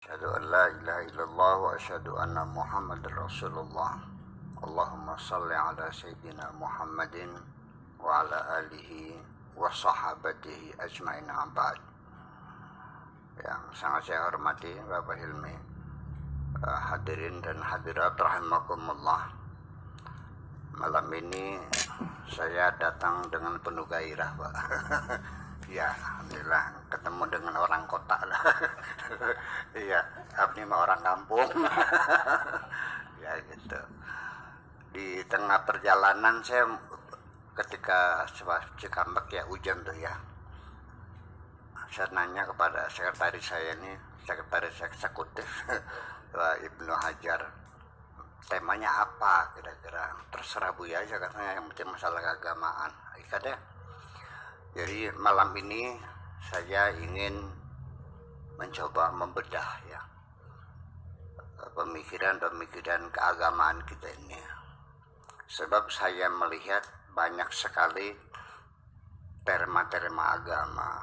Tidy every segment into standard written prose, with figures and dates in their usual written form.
Asyhadu an la ilaha illallah wa asyhadu anna Muhammadar Rasulullah. Allahumma salli ala sayyidina Muhammadin wa ala alihi wa sahabatihi ajmain abad. Yang sangat saya hormati Bapak Hilmi, hadirin dan hadirat rahimakumullah. Malam ini saya datang dengan penuh gairah, Pak. Ya, alhamdulillah ketemu dengan orang kota lah. Iya, kami mah orang kampung. Ya gitu. Di tengah perjalanan saya ketika Cikampek ya hujan tuh ya. Saya nanya kepada sekretaris saya ini, sekretaris eksekutif Ibnu Hajar, temanya apa kira-kira? Terserah Bu ya, aja katanya, yang penting masalah keagamaan. Ikatnya. Jadi malam ini saya ingin mencoba membedah ya pemikiran-pemikiran keagamaan kita ini. Sebab saya melihat banyak sekali terma-terma agama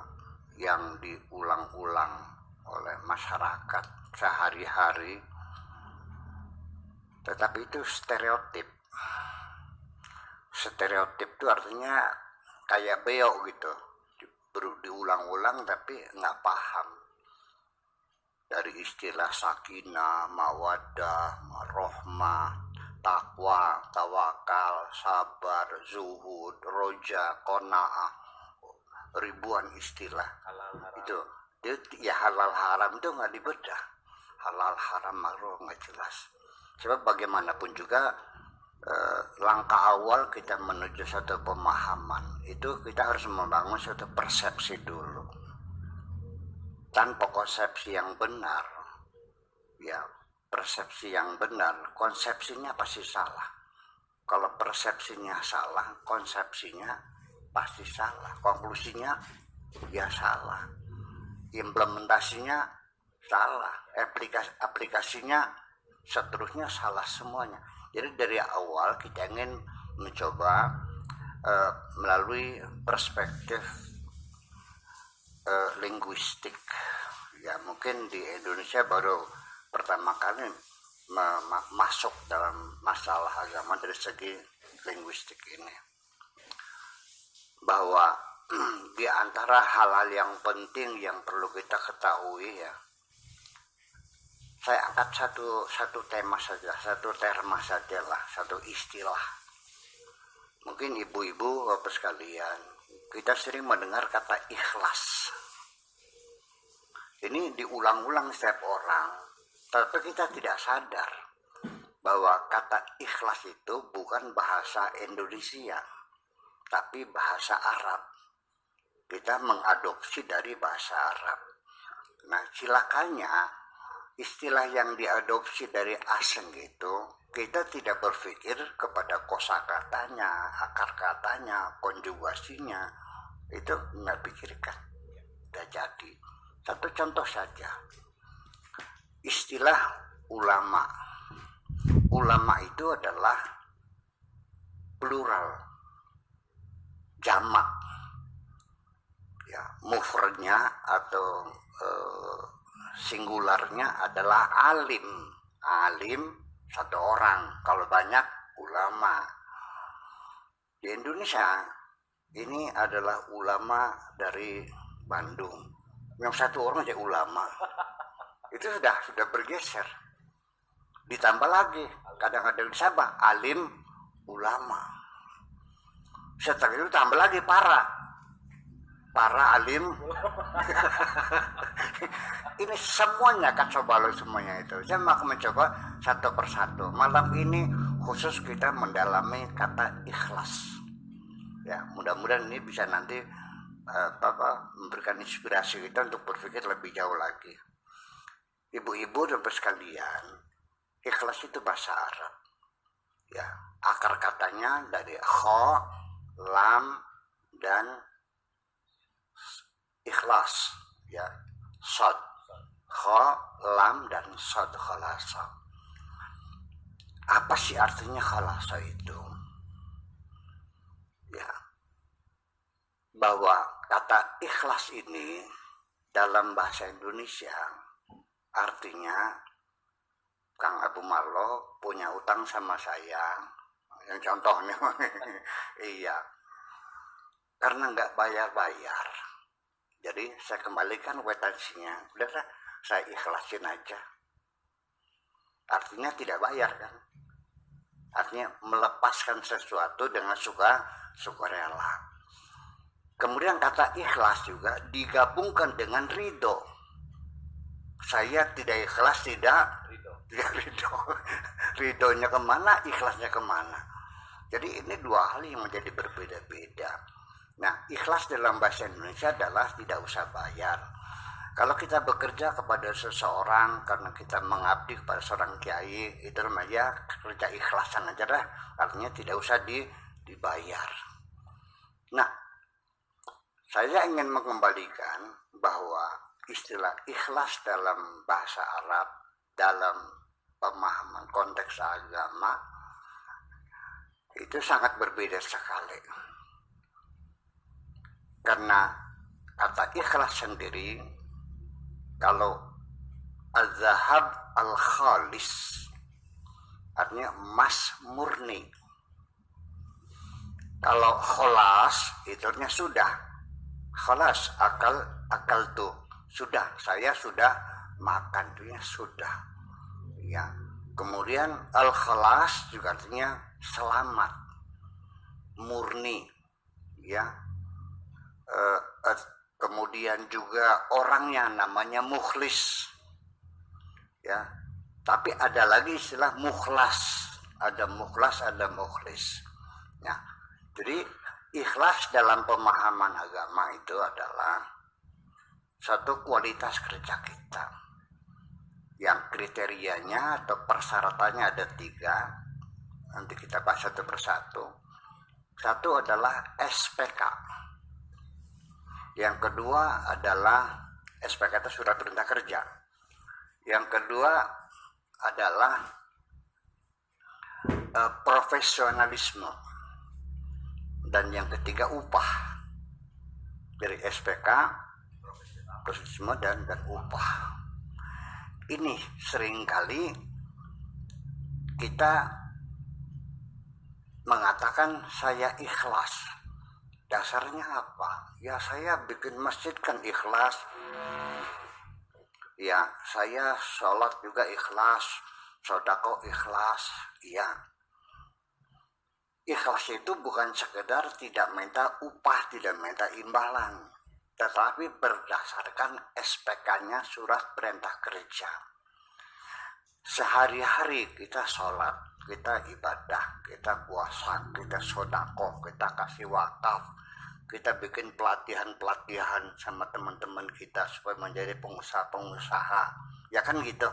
yang diulang-ulang oleh masyarakat sehari-hari, tetapi itu stereotip. Stereotip itu artinya kayak beok gitu, diulang-ulang tapi nggak paham. Dari istilah sakinah, mawaddah, rohmah, takwa, tawakal, sabar, zuhud, roja, qanaah, ribuan istilah. Itu ya halal haram itu nggak dibedah. Halal haram makruh nggak jelas. Sebab bagaimanapun juga langkah awal kita menuju satu pemahaman itu kita harus membangun satu persepsi dulu. Tanpa konsepsi yang benar, ya persepsi yang benar, konsepsinya pasti salah. Kalau persepsinya salah, konsepsinya pasti salah. Konklusinya ya salah. Implementasinya salah. Aplikasinya seterusnya salah semuanya. Jadi dari awal kita ingin mencoba melalui perspektif linguistik. Ya mungkin di Indonesia baru pertama kali masuk dalam masalah agama dari segi linguistik ini. Bahwa di antara hal-hal yang penting yang perlu kita ketahui ya, saya angkat satu tema saja, satu terma saja lah, satu istilah. Mungkin ibu-ibu, bapak sekalian, kita sering mendengar kata ikhlas. Ini diulang-ulang setiap orang, tapi kita tidak sadar bahwa kata ikhlas itu bukan bahasa Indonesia, tapi bahasa Arab. Kita mengadopsi dari bahasa Arab. Nah, silakannya istilah yang diadopsi dari asing itu, kita tidak berpikir kepada kosakatanya, akar katanya, konjugasinya, itu nggak pikirkan. Tidak jadi. Satu contoh saja, istilah ulama. Ulama itu adalah plural, jamak. Ya, mufradnya atau singularnya adalah alim. Alim satu orang, kalau banyak ulama. Di Indonesia ini adalah ulama dari Bandung. Yang satu orang aja ulama. Itu sudah bergeser. Ditambah lagi, kadang-kadang disabah alim ulama. Setelah itu tambah lagi para alim. Ini semuanya kacau balau semuanya itu. Saya mau mencoba satu persatu. Malam ini khusus kita mendalami kata ikhlas. Ya, mudah-mudahan ini bisa nanti memberikan inspirasi kita untuk berpikir lebih jauh lagi. Ibu-ibu dan sekalian, ikhlas itu bahasa Arab. Ya, akar katanya dari kha, lam, dan ikhlas. Ya, shad, kha, lam, dan shad, khalasa. Apa sih artinya khalasa itu? Ya, bahwa kata ikhlas ini dalam bahasa Indonesia Artinya Kang Abu Marlo punya utang sama saya, yang contohnya. Iya, karena nggak bayar-bayar, jadi saya kembalikan kwitansinya, udah saya ikhlasin aja. Artinya tidak bayar kan, artinya melepaskan sesuatu dengan sukarela. Kemudian kata ikhlas juga digabungkan dengan ridho. Saya tidak ikhlas, tidak ridho. Ridhonya kemana, ikhlasnya kemana. Jadi ini dua hal yang menjadi berbeda-beda. Nah, ikhlas dalam bahasa Indonesia adalah tidak usah bayar. Kalau kita bekerja kepada seseorang karena kita mengabdi kepada seorang kiai, itu namanya kerja ikhlasan aja lah. Artinya tidak usah dibayar. Nah, saya ingin mengembalikan bahwa istilah ikhlas dalam bahasa Arab, dalam pemahaman konteks agama, itu sangat berbeda sekali. Karena kata ikhlas sendiri, kalau al-zahab al-khalis, artinya emas murni. Kalau kholas, itu artinya sudah. Kholas, akal tuh sudah, saya sudah makan, itu sudah. Ya. Kemudian al-khalas juga artinya selamat, murni, ya. Kemudian juga orangnya namanya mukhlis, ya. Tapi ada lagi istilah mukhlas, ada mukhlas, ada mukhlis. Nah, jadi ikhlas dalam pemahaman agama itu adalah satu kualitas kerja kita, yang kriterianya atau persyaratannya ada 3. Nanti kita bahas satu persatu. Satu adalah SPK. Yang kedua adalah SPK itu surat perintah kerja. Yang kedua adalah profesionalisme. Dan yang ketiga upah. Dari SPK, profesionalisme dan upah. Ini seringkali kita mengatakan saya ikhlas. Dasarnya apa? Ya saya bikin masjid kan ikhlas. Ya saya sholat juga ikhlas, sodako ikhlas. Ya, ikhlas itu bukan sekedar tidak minta upah, tidak minta imbalan, tetapi berdasarkan SPK-nya surat perintah kerja. Sehari-hari kita sholat, kita ibadah, kita puasa, kita sodako, kita kasih wakaf, kita bikin pelatihan sama teman-teman kita supaya menjadi pengusaha-pengusaha, ya kan gitu.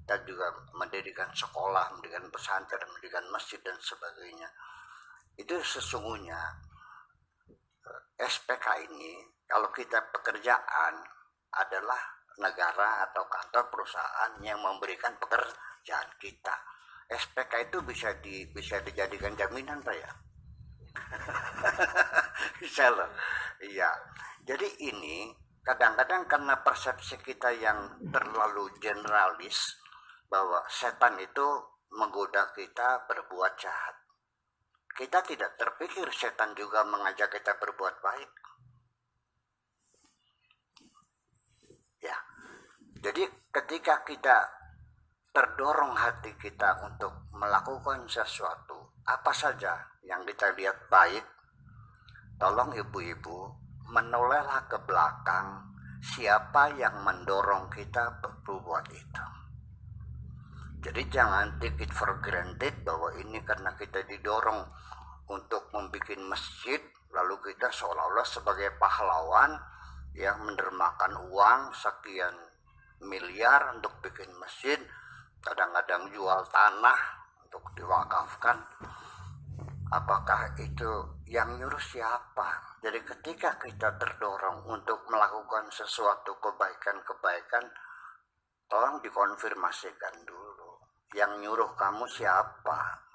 Kita juga mendirikan sekolah, mendirikan pesantren, mendirikan masjid dan sebagainya. Itu sesungguhnya SPK ini, kalau kita pekerjaan adalah negara atau kantor perusahaan yang memberikan pekerjaan kita. SPK itu bisa dijadikan jaminan, Pak ya. Bisa loh. Iya. Jadi ini kadang-kadang karena persepsi kita yang terlalu generalis bahwa setan itu menggoda kita berbuat jahat. Kita tidak terpikir setan juga mengajak kita berbuat baik. Ya. Jadi ketika kita terdorong hati kita untuk melakukan sesuatu, apa saja yang kita lihat baik, tolong ibu-ibu menolehlah ke belakang siapa yang mendorong kita berbuat itu. Jadi jangan take it for granted bahwa ini karena kita didorong untuk membuat masjid, lalu kita seolah-olah sebagai pahlawan yang mendermakan uang sekian miliar untuk bikin masjid, kadang-kadang jual tanah untuk diwakafkan. Apakah itu yang nyuruh siapa? Jadi ketika kita terdorong untuk melakukan sesuatu kebaikan-kebaikan, tolong dikonfirmasikan dulu. Yang nyuruh kamu siapa?